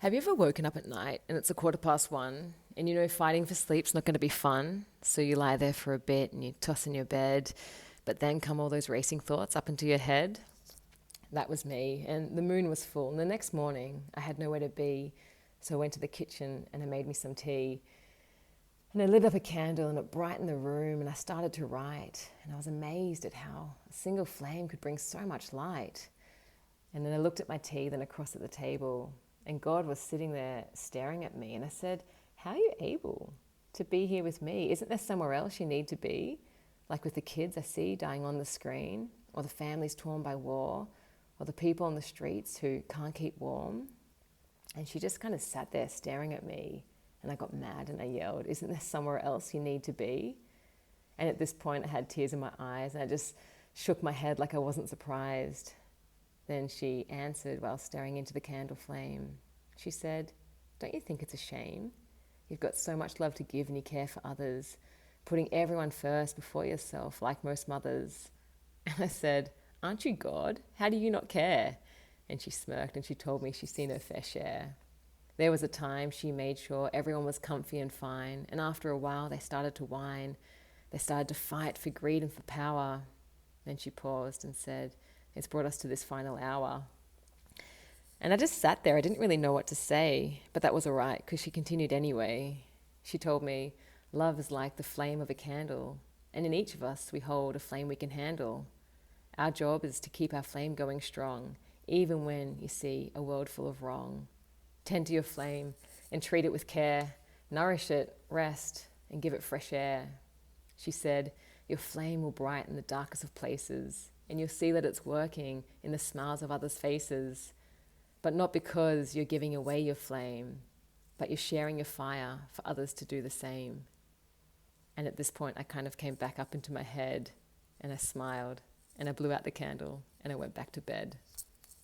Have you ever woken up at night and it's 1:15 and you know fighting for sleep's not going to be fun? So you lie there for a bit and you toss in your bed, but then come all those racing thoughts up into your head? That was me, and the moon was full. And the next morning, I had nowhere to be, so I went to the kitchen and I made me some tea. And I lit up a candle and it brightened the room, and I started to write. And I was amazed at how a single flame could bring so much light. And then I looked at my tea, then across at the table, and God was sitting there staring at me. And I said, "How are you able to be here with me? Isn't there somewhere else you need to be? Like with the kids I see dying on the screen, or the families torn by war, or the people on the streets who can't keep warm?" And she just kind of sat there staring at me. And I got mad and I yelled, "Isn't there somewhere else you need to be?" And at this point, I had tears in my eyes and I just shook my head like I wasn't surprised. Then she answered while staring into the candle flame. She said, "Don't you think it's a shame? You've got so much love to give and you care for others, putting everyone first before yourself, like most mothers." And I said, "Aren't you God? How do you not care?" And she smirked and she told me she's seen her fair share. There was a time she made sure everyone was comfy and fine, and after a while they started to whine. They started to fight for greed and for power. Then she paused and said, "It's brought us to this final hour." And I just sat there. I didn't really know what to say, but that was all right because she continued anyway. She told me, "Love is like the flame of a candle, and in each of us we hold a flame we can handle. Our job is to keep our flame going strong, even when you see a world full of wrong. Tend to your flame and treat it with care. Nourish it, rest, and give it fresh air." She said, "Your flame will brighten the darkest of places, and you'll see that it's working in the smiles of others' faces. But not because you're giving away your flame, but you're sharing your fire for others to do the same." And at this point, I kind of came back up into my head, and I smiled, and I blew out the candle, and I went back to bed.